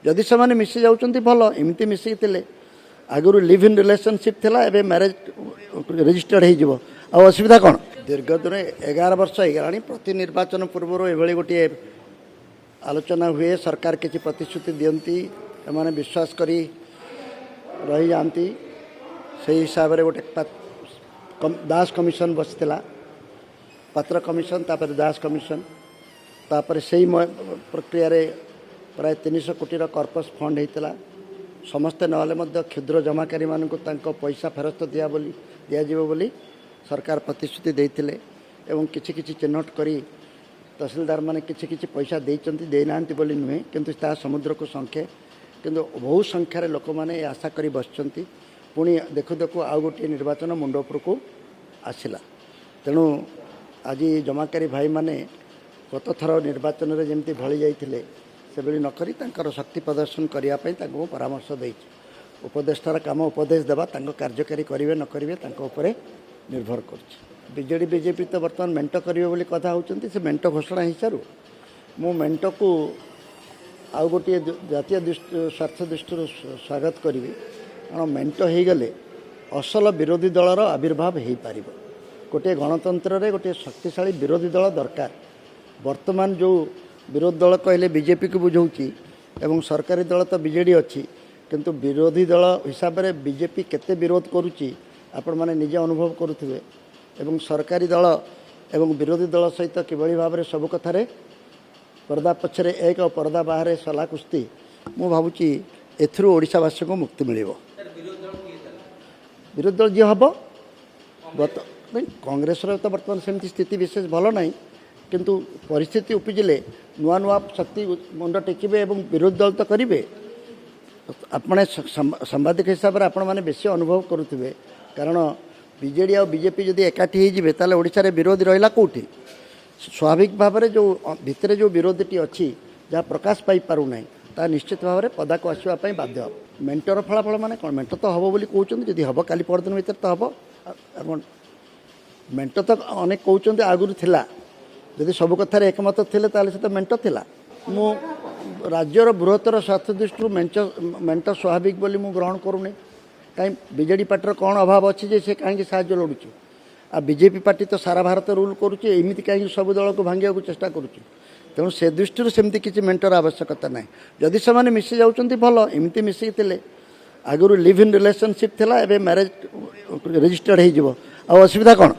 जदि से मिसी जाऊँच भल एमती मिसिकी आगु लिव इन रिलेशनशिप थिला एबे मैरिज रजिस्टर्ड हो असुविधा कौन दीर्घ दिन 11 वर्ष हो प्रति निर्वाचन पूर्व एभली गोटे आलोचना हुए सरकार किसी प्रतिश्रुति दियंती एमाने विश्वास करी रही जाती से हिसाब से गोटे दास कमिशन बसला पात्र कमिशन तापर दास कमिशन तापर से प्रक्रिया प्राय 300 कोटी कॉर्पस फंड होता समस्ते ना क्षुद्र जमाकारी मानक पैसा फेरस्त दिज्व बोली सरकार प्रतिश्रुति देते एवं किछि किछि चिन्हट करी तहसीलदार माने किछि किछि पैसा देना बोली नुहे किंतु ता समुद्र को संख्या किंतु बहुत संख्यार लोक मैंने आशा करी बसचंती पुणी देखु देखु आउ गोटे निर्वाचन मुंडपुर को आसला तेणु आज जमाकारी भाई माने गत थर निर्वाचन में जमी भली जाते से नक शक्ति प्रदर्शन करने परामर्श दे उपदेष्टार काम उपदेश देवा कार्यकारी करेंगे न करेंगे निर्भर कर बीजेपी तो बर्तमान मेंट करेंगे कथा होती से मेंट घोषणा हो सारू मु मेंट को आउ गोटे जातीय स्वार्थ दृष्टि स्वागत करी कारण मेंट हो गले असल विरोधी दलर आविर्भाव हो पार गोटे गणतंत्र रे गोटे शक्तिशाली विरोधी दल दरकार वर्तमान जो विरोधी दल कहले बीजेपी को बुझाऊँगी एवं सरकारी दल तो बीजेडी अच्छी किंतु विरोधी दल हिसाब से बीजेपी केते विरोध करुच्ची आपण माने निजे अनुभव करुथिबे एवं सरकारी दल एवं विरोधी दल सहित किभली भाव में सब कथार पर्दा पछरे एक और पर्दा बाहर सला कुस्ती मु भावुची एथरू ओडिशावासी को मुक्ति मिलिबो विरोधी दल जी हम कांग्रेस तो बर्तमान सेमती स्थिति विशेष भल ना किंतु परिस्थिति उपजिले नुआ नुआ शक्ति मुंड टेकिबे एवं विरोधी दल तो करेंगे आपने सांबादिक हिसाब से आपण मैंने बेसी अनुभव करुवे कारण बीजेडी और बीजेपी जदि एकाठी होइजिबे ताले ओडिशा रे विरोधी रहिला कोठी स्वाभाविक भाव में जो भितर जो विरोधीटी अच्छी जहाँ प्रकाश पाई पारु नहीं ता निश्चित भाव में पदा को आसवाई बाध्य मेंटर फलाफल माने कौन मेंट तो हम बोली कहते जदि हम काली परदिन भितर तो हम मेंट तो अनेक कहते आगुरी थिला जदि सब कथार एकमत थिले ताले से तो मेंट थिला मु राज्यर बृहत्तर स्वार्थ दृष्टि मेंट स्वाभाविक बोली मु ग्रहण करूनी कहीं बीजेडी पार्टी कौन अभाव अच्छी जे से कहीं साहाय्य लोड़ुची आ बीजेपी पार्टी तो सारा भारत रूल करुच्ची एमती कहीं सब दल को भांगा को चेष्टा करुच्ची तेणु से दृष्टि सेमती किसी मेंटर आवश्यकता ना जदि से मिसी जाऊँच भल एमती मिसिकी आगु लिव इन रिलेशनशिप थिला एबे मैरिज रजिस्टर्ड हो असुविधा कौन।